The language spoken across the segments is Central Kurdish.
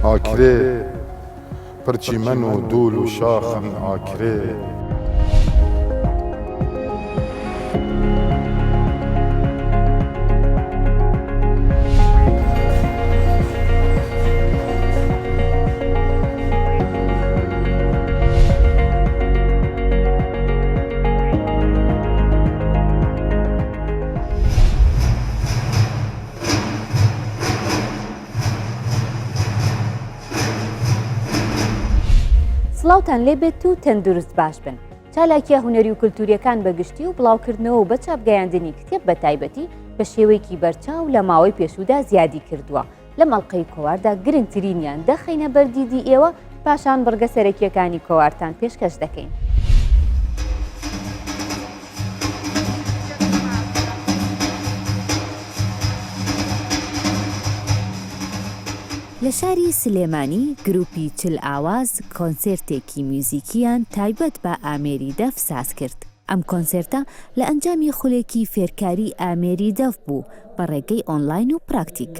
ئاکرێ پرچی من و دوول و شاخم ئاکرێ سڵاوتان لێبێت و تەندروست باش بن. چالاکیە هونەری و کولتوریەکان بەگشتی و بڵاوکردنەوە و بە چاپگەیاندنی کتێب بە تایبەتی بە شێوەیەکی بەرچاو لە ماوەی پێشودا زیادی کردووە. لە مەڵقەی کۆواردا گرنگترینیان دەخەینە بەردیدی ئێوە پاشان بڕگە سەرەکیەکانی کۆوارتان پێشکەش دەکەین. لە شاری سلێمانی گروپی چل ئاواز کۆنسێرتێکی میوزیکیان تایبەت بە ئامێری دەف ساز کرد. ئەم کۆنسێرتە لە ئەنجامی خولێکی فێرکاری ئامێری دەف بوو بە ڕێگەی ئۆنلاین و پراکتیک.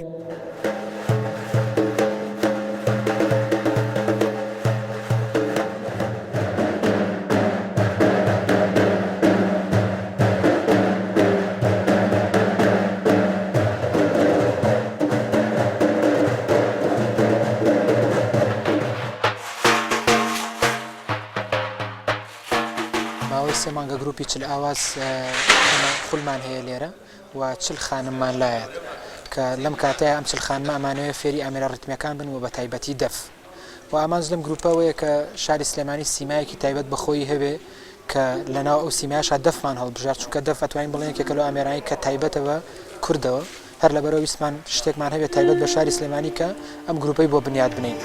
سێ مانگە گروپی چل ئاواز خولمان هەیە لێرە و چل خانممان لایەت کە لەم کاتەیە ئەم چل خانمە ئەمانەوەی فێری ئامێرە ڕتمیەکان بن و بە تایبەتی دەف و ئامانز لەم گروپەوەیە کە شاری سلێمانی سیمایەکی تایبەت بەخۆی هەبێ کە لەناو ئەو سیمایشا دەفمان هەڵبژار چونکە دەف ئەتوانین بڵێن یەکێکە لەو ئامێرانی کە تایبەتەوە کوردەوە هەر لەبەرەوە ویسمان شتێکمان هەبێت تایبەت بە شاری سلێمانی کە ئەم گروپەی بۆ بنیاد بنین.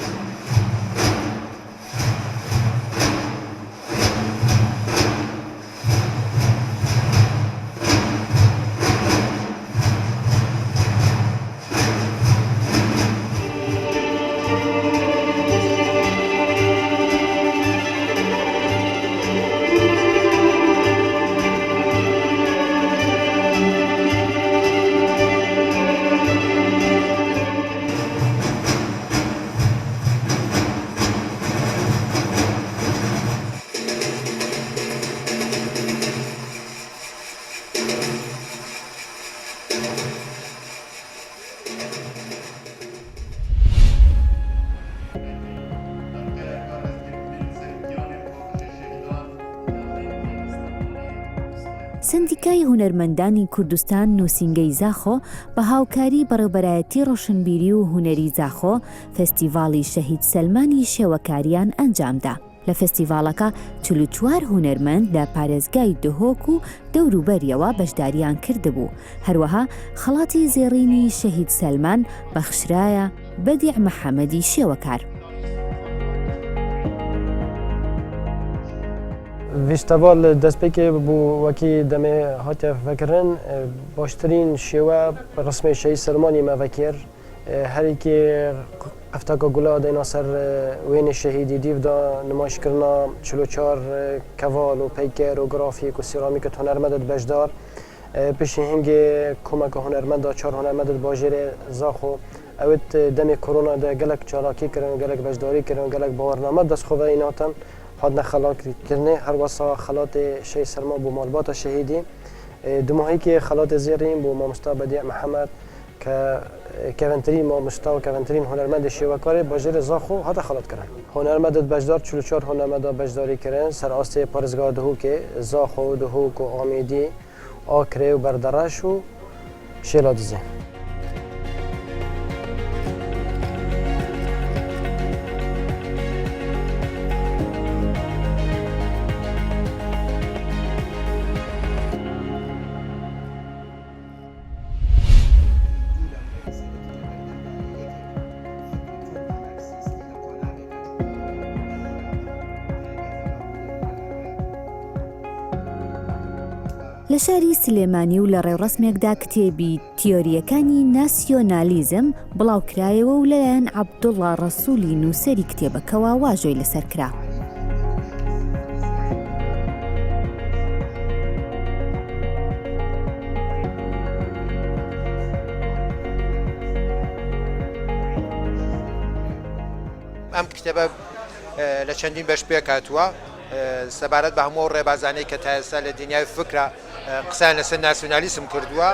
سندیکای هونەرمەندانی کوردستان نووسینگەی زاخۆ بە هاوکاری بەڕێوەبەرایەتی ڕۆشنبیری و هونەری زاخۆ فستیڤاڵی شەهید سەلمانی شێوەکاریان ئەنجامدا. لە فستیڤاڵەکە 44 هونەرمەند لە پارێزگای دهۆک و دەوروبەریەوە بەشداریان کردبوو. هەروەها خەڵاتی زێڕینی شەهید سەلمان بەخشرایە بەدیع محەممەدی شێوەکار. فیستیڤال دەستپێکێ بوو وەکی دەمێ هاتە فەکردن باشترین شێوە ڕسمی شەهید سەلمانی مەڤەکر هەرێکی ئەفتاکە گوڵا دەینا سەر وێنێ شەهیدی دیڤدا نمایشکردنا 44 کەڤال و پەیکەر و گرافیک و سیرامیکت هونەرمەندت بەشدار پشی هەنگێ کۆمەکە هونەرمەندا 4 هونەرمەندت باژێرێ زاخۆ ئەوت دەمێ کۆرۆنا دە گەلک چالاکی کردن گەلک بەشداری کردن گەلک باوەڕنامە دەستخۆڤە ئیناتن هاتنە خەڵاتکردنێ هەروەسا خەڵاتی شەهید سەلمان بۆ مالباتە شەهیدی دوماهەیەکی خەڵاتی زێڕین بۆ مامۆستا بەدیع محەممەد کە کەڤنترین مامۆستا و کەڤنترین هونەرمەندی شێوەکارێ باژێرە زاخۆ هاتە خەڵاتکردن. هونەرمەندت بەشدار 44 هونەرمەندا بەشداری کردن سەر ئاستێ پارێزگا دهۆکێ زاخۆ و دهۆک و ئامێدی ئاکرێ و بەردەڕەش و شێلا دزێ. لە شاری سلێمانی و لە ڕێوڕسمێکدا کتێبی تیۆریەکانی ناسیۆنالیزم بڵاوکرایەوە و لەلایەن عەبدوڵڵا ڕەسوولی نووسەری کتێبەکەوە واژۆی لەسەر کرا. ئەم کتێبە لە چەندین بەش پێک هاتووە سەبارەت بە هەموو ڕێبازانەی کە تا ئێستا لە دنیای فکرە قسان لەسەر ناسیۆنالیسم کردووە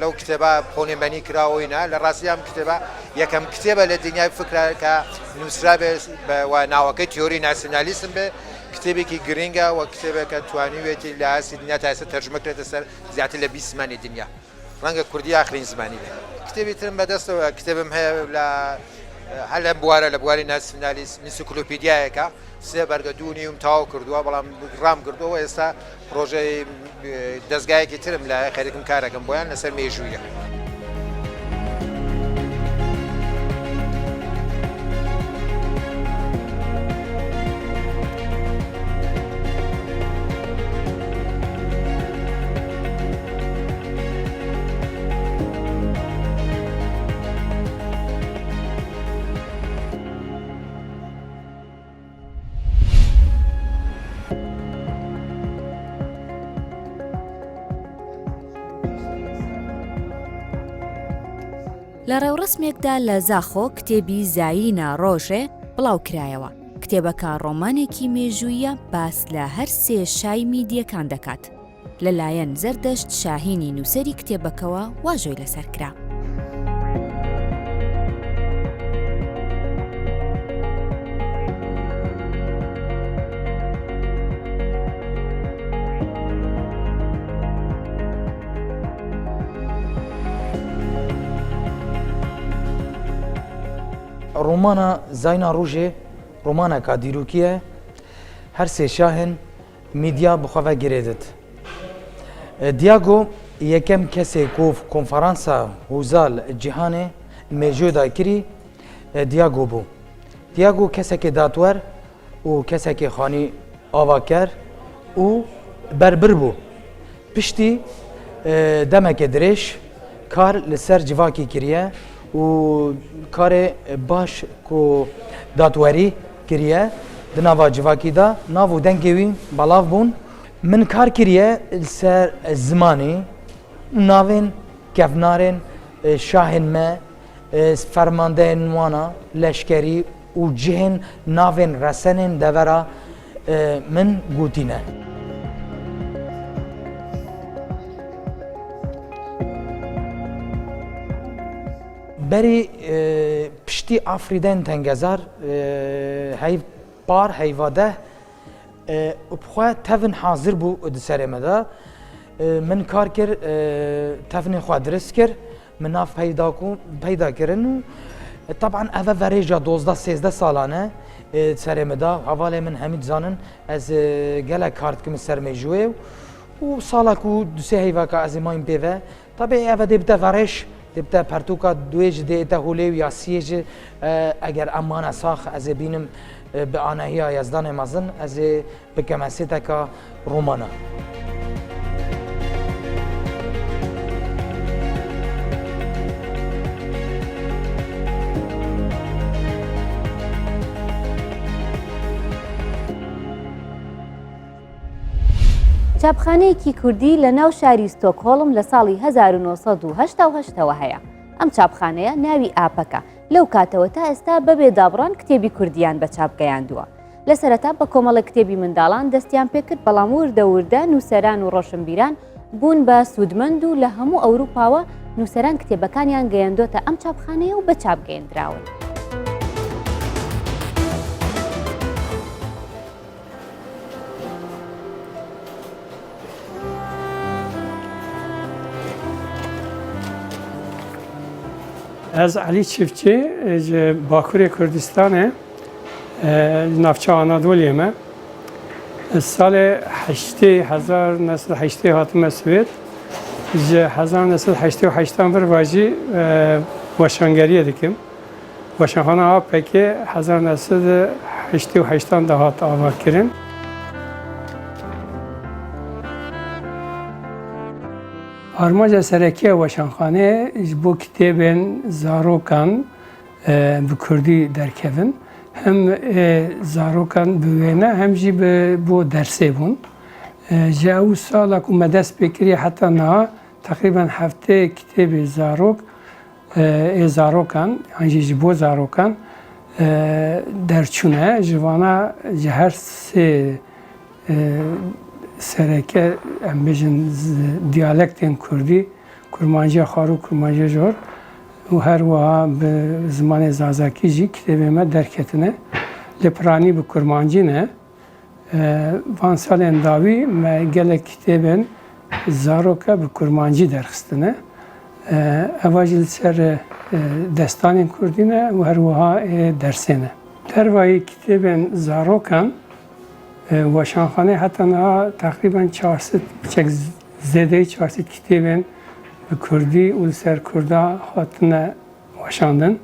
لەو کتێبە پۆنێبەنی کراوەیە لە ڕاستی ئەم کتێبە یەکەم کتێبە لە دنیای فکرە کە نووسرا بێ بە ناوەکەی تیۆری ناسیۆنالیسم بێ کتێبێکی گرنگە و کتێبێکە توانیوێتی لە ئاسی دنیا تا ئێستا تەرجمە کرێتە سەر زیاتر لە 20 زمانی دنیا ڕەنگە کوردی ئاخرین زمانی بێ کتێبی ترم بەدەستەوە کتێبم هەیە لە هەر لە بوارە لە بواری ناسیۆنالیسم ئینسیکلۆپیدیایەکە سێ بەرگە دوونیوم تاوا کردووە بەڵام ڕام کردەوە ئێستا پرۆژەی دەستگایەکی ترم لە خەریکم کارەکەم بۆیان لەسەر مێژوویە. لە ڕێوڕسمێکدا لە زاخۆ کتێبی زایینە ڕۆژێ بڵاو کرایەوە کتێبەکە ڕۆمانێکی مێژوویە باس لە هەر سێ شای میدیەکان دەکات لەلایەن زەردەشت شاهینی نووسەری کتێبەکەوە واژۆی لەسەر کرا. ڕۆمانە زاینا ڕۆژێ ڕۆمانێکا دیرۆکیە هەر سێ شاهن میدیا بخوافە گرێدت. دیاگۆ یەکەم کەسێک گۆف کۆنفەرانسا هوزال جیهانێ مێژۆدا کری دیاگۆ بوو. دیاگۆ کەسێکی داتوەر و کەسێکی خانی ئاواکەر و بەربر بوو. پشتی دەمێکە درێژ کار لەسەر جیواکی کریە و کارê baş ku datwerî kiriye di nava civakî da nav û dengê wî belav bûn min kar kiriye li ser zimanê navên kevnarên şahên me fermandeyên wana leşkerî û cihên navên resenên devera min gotîne. Berî piştî Afriden tengezar heyv par heyvadeh xwe tevin hazir bû di serê me de min kar kir tevnê xwe dirist kir min nav peyda kirin û taban ev verêja 12-13 salan e serê me da hevalê min hemî dizanin ez gelek kar dikim ser mêjûyê û sala ku dusê heyvaka ez ê mayîm pê ve tabi ev dê bite verêj دبته پرتوکا دویج دیتا هولی و یاسیج اگر امان ساخ از بینم به آنهایی یزدان مازن از بکمسی تکا رومانا. چاپخانەیەکی کوردی لە ناو شاری ستۆکهۆڵم لە ساڵی 1970 هەیە. ئەم چاپخانەیە ناوی ئاپەکە لەو کاتەوە تا ئێستا بەبێ دابڕان کتێبی کوردیان بە چاپ گەیاندووە. لە سەرەتا بە کۆمەڵە کتێبی منداڵان دەستیان پێکرد بەڵام وردە نووسەران و ڕۆشنبیران بوون بە سوودمەند و لە هەموو ئەوروپاوە نووسەران کتێبەکانیان گەیاندۆتە ئەم چاپخانەیە و بە چاپ گەیاندراون. از علی چیفچی باکوری کردستانه نافچه آنادولیه ما سال 1980 هاتم سوید 1988 بر واجی واشنگریه دکم واشنخانه ها پکی 1988 دهات آوار کرن آرماج سرکی واشنخانه بو کتابن زاروکان به کردی درکوین هم زاروکان بوینه هم جی بو درسی بون جاو سالا که مدرس بکری حتی نه تقریبا هفته کتاب زاروکان هنجی بو زاروکان دەرچوونە ژوانە ji her sê sereke em bêjin diyalektên Kurdî, Kurmanciya xwar û Kurmanciya jor û her wiha bi zimanê zazakî jî kitêbê me derketine. Lê piranî bi Kurmancî ne. Van salên dawî me gelek kitêbên zaroka bi Kurmancî derxistine. Eva jî li ser destanên Kurdî ne û her wiha dersê ne. Dervayî kitêbên zarokan weşanxanê heta niha teqrîben 400 biçek zêdeyî 400 kitêbên bi Kurdî û li ser Kurda hatine weşandin.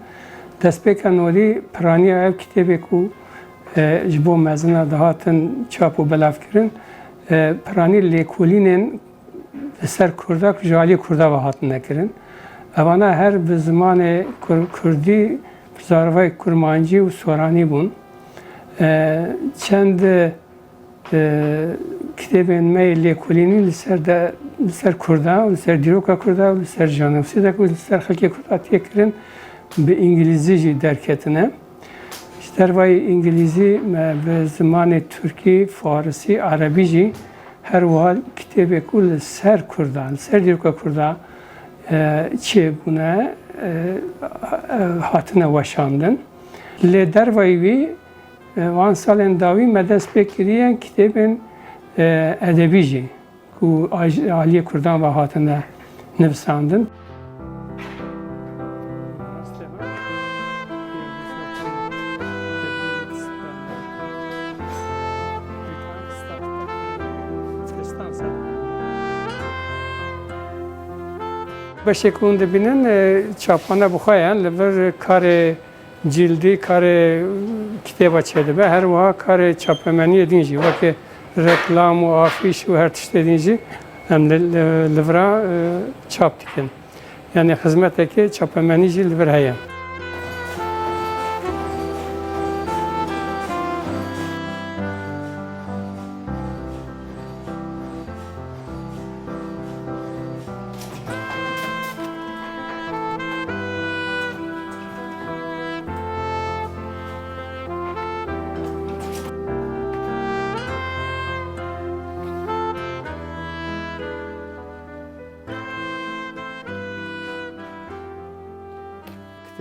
Destpêka nodî piraniya ev kitêbê ku ji bo mezina dihatin çap û belavkirin piranî lêkolînên li ser Kurda ku ji aliyê Kurda ve hatin nekirin. Evana her bi zimanê Kurdî zarvayê Kurmancî û Soranî bûn. Çend kitêbên me lêkolînî li ser Kurda û li ser dîroka Kurda û li ser janivsîdek û li ser xelkê Kurda têkirin bi İngilîzî jî derketine. Ji dervayê İngilîzî me bi zimanê Türkî, Farsî, Erebî jî her wiha kitêbek û li ser Kurda, li ser dîroka Kurda çêbûne hatine weşandin. Lê dervayî wî van salên dawî me dest pê kiriye kitêbên edebî jî ku aliyê Kurdan ve hatine nivîsandin. Beşek hûn dibînin çapxane bixweyan li vir karê cîldî, karê kitêba çêdibe, her wiha karê çapemeniyê din jî wekî reklam û afîş û her tiştê din jî em li vira çap dikin. Yani xizmetekê çapemenî jî li vir heye.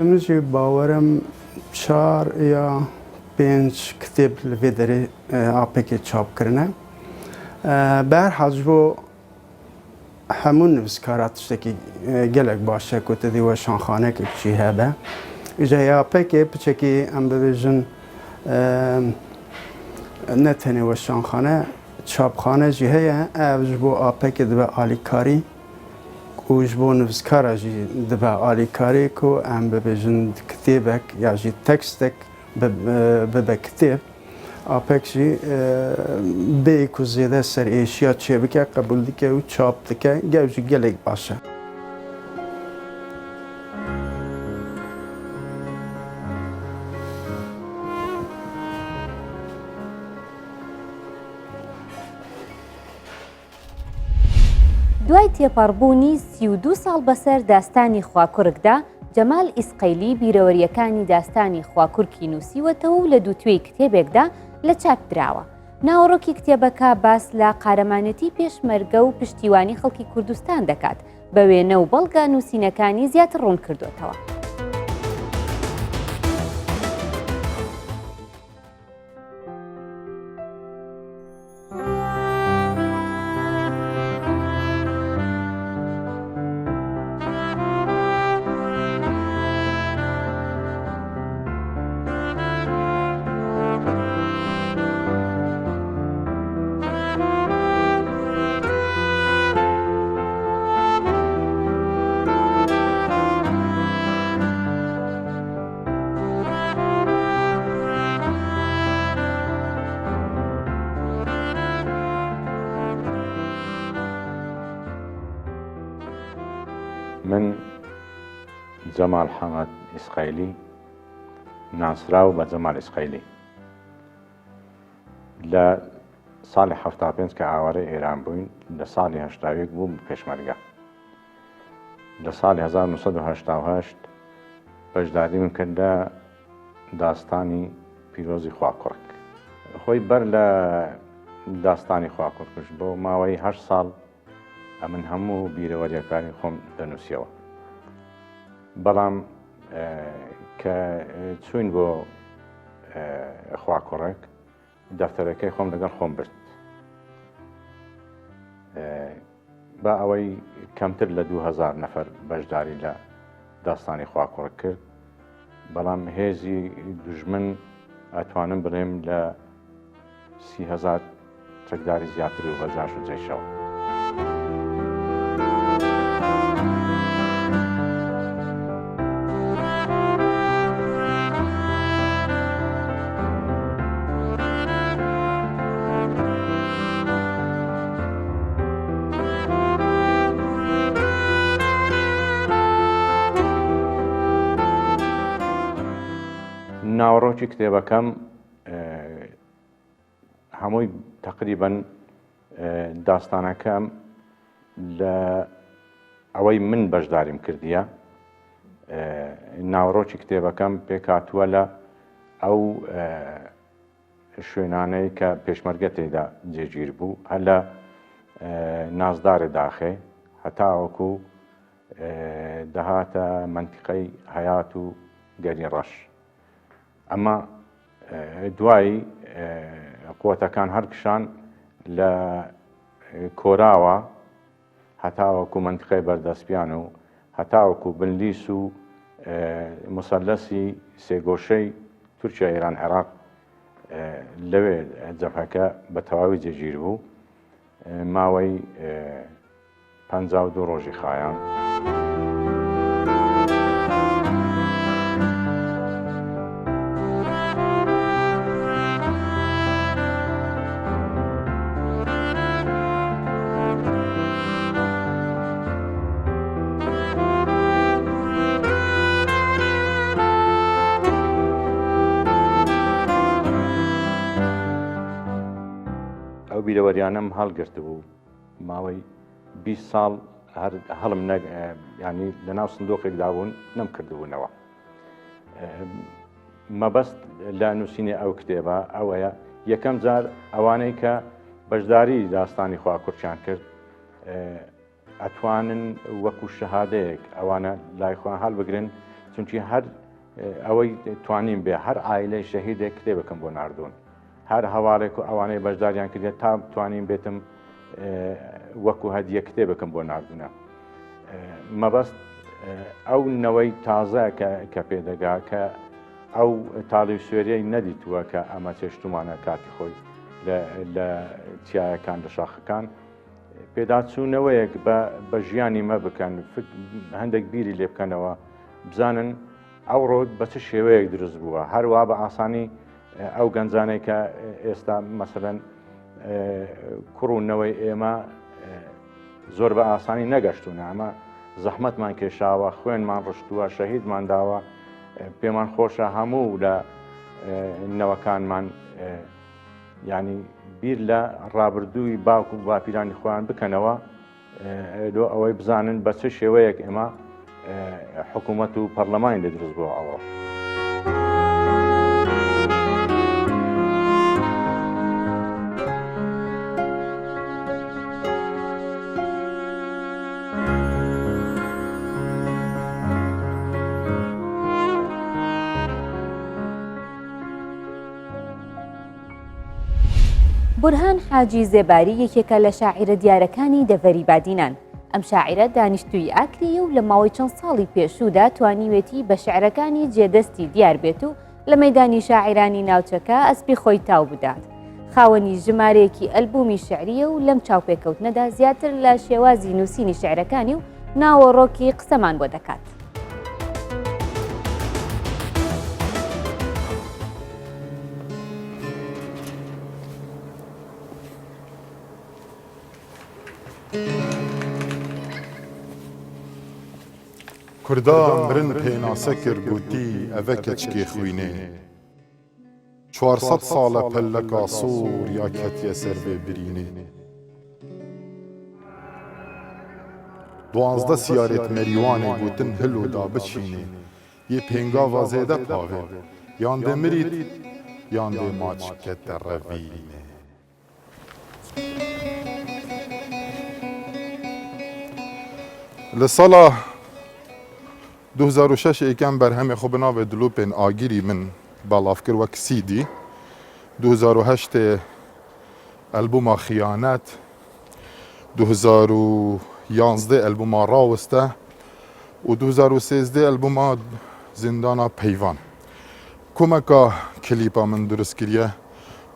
Em jî bawerim 4 ya 5 kitêb li vê derê apekê çap kirine. Berhal ji bo hemû nivîskara tiştekî gelek baş e ku tu dî weşanxanekek jî hebe. Ji apekê piçekî em bibêjin ne tenê weşanxane, çapxane jî heye, ev ji bo apekê dibe alîkarî û ji bo nivîskara jî dibe alîkarî ku em bibêjin kitêbek ya jî tekstek bibe kitêb. Apek jî bê ku zêde ser êşiya çêbike qebûl dike û çap dike, gev jî gelek baş e. دوای تێپەڕبوونی 32 ساڵ بەسەر داستانی خواکوڕکدا، جەمال ئیسقەیلی بیرەوەریەکانی داستانی خواکوڕکی نووسیوەتەوە و لە دووتوێی کتێبێکدا لە چاپ دراوە. ناوەڕۆکی کتێبەکە باس لە قارەمانەتی پێشمەرگە و پشتیوانی خەڵکی کوردستان دەکات، بە وێنە و بەڵگە نووسینەکانی زیاتر ڕوون کردوێتەوە. من جمال حمد إسقايلي ناسراو بجمال إسقايلي لا ساڵی 75 کە ئاوارەی ئێران بووین لە ساڵی 80 بووم پێشمەرگە. لە ساڵی 1970 بەشداریمم کرد لە داستانی پیرۆزی خواکوڕک خۆی بەر لە داستانی خواکوڕکش بۆ ماوەی 8 ساڵ ئەمن هەموو بیرەوەریەکانی خۆم دەنووسیەوە بەڵام کە چوین بۆ خواکوڕک دەفتەرەکەی خۆم لەگەڵ خۆم برد با ئەوەی کەمتر لە 2000 نەفەر بەشداری لە داستانی خواکوڕک کرد بەڵام هێزی دوژمن ئەتوانم بڵێم لە 30,000 چەکداری زیاتر و بەجاش و جێشەوە ناوەڕۆکی کتێبەکەم هەمووی تقریبەن داستانەکەم لە ئەوەی من بەشداریم کردیە ناوەڕۆکی کتێبەکەم پێکاتووە لە ئەو شوێنانەی کە پێشمەرگە تێدا جێگیر بوو هەر لە نازدارێ داخێ هەتاوەکو دەهاتە منتیقەی هەیات و گەری ڕەش ئەمە دوایی قووەتەکان هەرکشان لە کۆراوە هەتاوەکو منتیقەی بەردەستپیان و هەتاوەکو بنلیس و مسەلەسی سێگۆشەی تورکیا ئێران عێراق لەوێ جەبهەکە بە تەواوی جێگیر بوو ماوەی 52 ڕۆژی خایان بیرەوەریانم هەڵگرت بوو ماوەی 20 ساڵ هەڵم ینی لەناو سندۆقێکدا بوون نەمکردبوونەوە مەبەست لە نووسینی ئەو کتێبە ئەوەیە یەکەم جار ئەوانەی کە بەشداری داستانی خواکوڕکیان کرد ئەتوانن وەکو شەهادەیەک ئەوانە لای خۆیان هەڵبگرن چونکی هەر ئەوەی توانین بێ هەر ئایلەی شەهیدێک کتێبەکەم بۆ ناردوون هەر هەواڵێک و ئەوانەی بەشداریان کردێت تا توانین بێتم وەکو هەدیە کتێبەکەم بۆ ناردوونە مەبەست ئەو نەوەی تازە کە پێدەگا کە ئەو تاڵی سوێریەی نەدیتووە کە ئەمە چێشتمانە کاتی خۆی لە چیایەکان لە شاخەکان پێداچوونەوەیەک بە ژیانی مە بکەن هەندێک بیری لێ بکەنەوە بزانن ئەو ڕۆ بە چ شێوەیەک دروست بووە هەروە بە ئاسانی ئەو گەنجانەی کە ئێستا مەسەلەن کوڕونەوەی ئێمە زۆر بە ئاسانی نەگەشتوونە ئەمە زەحمەتمان کێشاوە خوێنمان ڕشتووە شەهیدمان داوە پێمان خۆشە هەموو لە نەوەکانمان ینی بیر لە ڕابردووی باوک و باپیرانی خۆیان بکەنەوە لۆ ئەوەی بزانن بە چه شێوەیەک ئێمە حکوومەت و پەرلەمانی لێ دروست بووە ئەوڕۆ بورهان حاجی زێباری یەکێکە لە شاعیرە دیارەکانی دەڤەری بادینان. ئەم شاعیرە دانیشتووی ئاکریە و لە ماوەی چەند ساڵی پێشوودا توانیوێتی بە شعرەکانی جێدەستی دیار بێت و لە مەیدانی شاعیرانی ناوچەکە ئەسپی خۆی تاو بدات. خاوەنی ژمارەیەکی ئەلبومی شعریە و لەم چاوپێکەوتنەدا زیاتر لە شێوازی نووسینی شعرەکانی و ناوەڕۆکی قسەمان بۆ دەکات. کوردان برن پێناسە کرد گوتی ئەvە کەچکێ خوینێ 400 ساڵە پەلەکا سوور یا کەتیە سەر بێ برینێ 12 سیارێت مەریوانێ گوتن هەلو دا بچینێ یê pêngava zêde pavê یان دمرید یان دماچ کت روینه لسالا 2006 ایکم بر همه خوب ناو دلوپین آگیری من بالافکر وک سیدی 2008 البوم خیانت 2011 البوم راوسته و 2013 البوم زندان پیوان کمکا کلیپا من درست کریه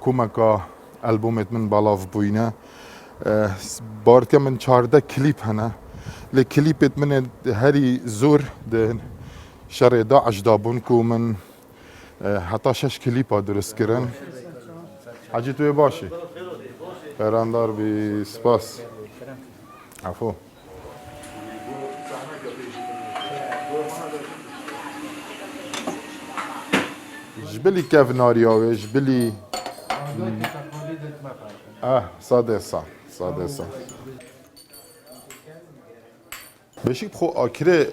کمکا البومت من بالاف بوینه بارکه من 14 کلیپ هنه لکلیپت من هری زور ده شر داعش دابون کو من حتی 6 کلیپا درست کرن حاجی توی باشی خیراندار بی سپاس عفو جبلي كيف نارياوي جبلي صادسة بشيك بخو آكري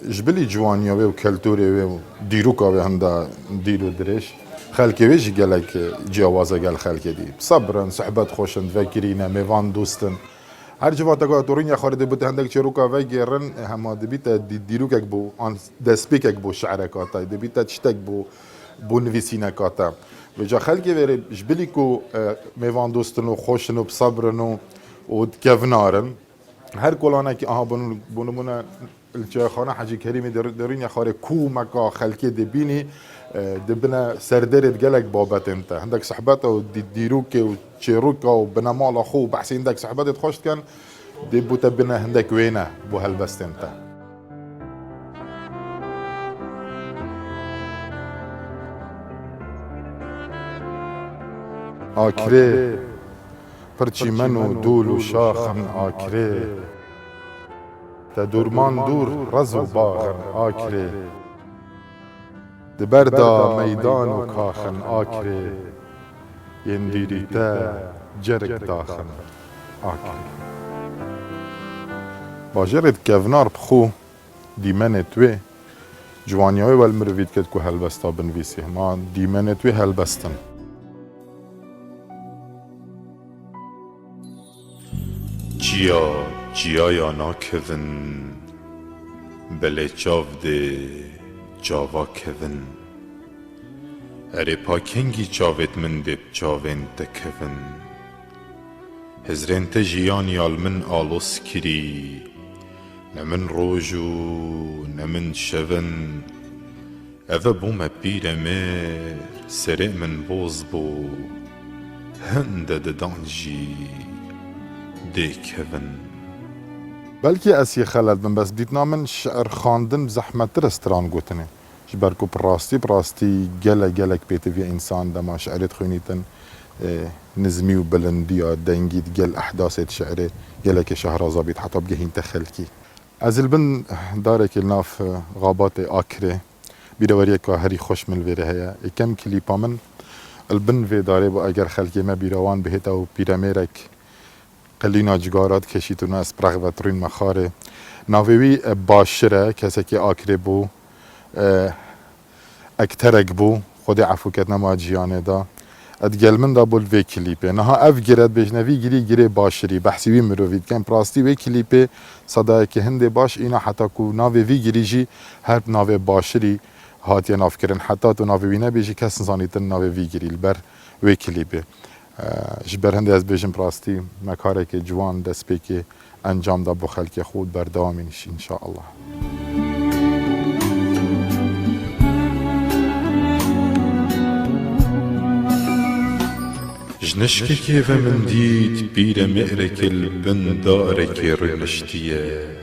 جبلي جوانياوي وكالتوري وديروكاوي هندا ديرو دريش خلكي ويش قالك جوازة قال خلكي دي صبرا صحبات خوشن فاكرين ميفان دوستن هر جوات اگه تورین یا خارده بوده هندک چروکا و گرن هم دبیت دیروکک بو آن دسپیکک بو شعرکاتا دبیت تشتک بو نویسینکاتا و جا خلقی وری جبلی کو میوان دوستن و خوشن و بصبرن و دکفنارن هر کلانه که آها بونمونه الچه خانه حاجی کریمی درین یا خاره کو مکا خلقی دبینی دبنا سردرت قالك بابات انت عندك صحبات وديروكي وتشيروكا وبنا مال اخو بحسي عندك صحبات تخش كان دبو تبنا عندك وينه بو هالبست انت آكري پرچی منو دول و شاخن آكري تدورمان دور رزو باغن آكري دبردا ميدان و كاخن آكري ينديري تا جرك داخن آكري باجرد كفنار بخو ديمانة توي جوانيوي والمروفيد كدكو هلبستا بنفيسي ما ديمانة توي هلبستن جيا يانا كفن بلي چاو دي جاوا کهون اره پاکنگی چاوت من دید چاوین تکهون هزرین تجیانی آلمن آلوس کری نمن روجو نمن شون اوه بوم پیرمه سره من بوز بو هنده ددانجی دیکهون بلكي اسي خلد من بس بديت نعمل شعر خاندن بزحمة رستران قوتني جبركو براستي جلك بيتي في انسان دما شعرت خونيتن نزمي وبلنديا دنجيت جل احداث شعري جلك شهرزاد بيت حتى بجهين تخلكي از البن دارك الناف غابات آكري بيروريك هري خوش من الفيري هيا كم كليبا من البن في داري بو اگر خلكي ما بيروان بهتا و بيراميرك قلینا جگارات کشیتونه از پرخ و ترین مخاره ناویوی باشره کسی که آکره بو اکترک بو خود عفو کتنا ما جیانه دا ادگل من دا بول وی کلیپه نها اف گرد بجنوی گیری باشری بحثی وی مروید کن پراستی وی کلیپه صدای که هنده باش اینا حتی کو ناوی وی گیری جی هر ناوی باشری هاتی ناف کرن حتی تو ناوی وی نبیجی کس نزانیتن ناوی وی گیری البر وی کلیپه جبر هنده از بیشم پراستی مکاره که جوان دست پی که انجام دا بو خلق خود بردامی نشی انشاءالله جنشك كيف من ديت بير مئرك البن دارك رنشتيه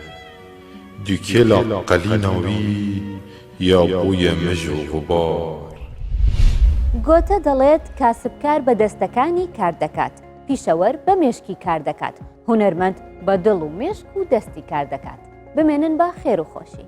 دوكيلا قليناوي يا بويا مجو غبار گۆتە دەڵێت کاسبکار بە دەستەکانی کار دەکات پیشەوەر بە مێشکی کار دەکات هونەرمەند بە دڵ و مێشک و دەستی کار دەکات بمێنن بە خێر و خۆشی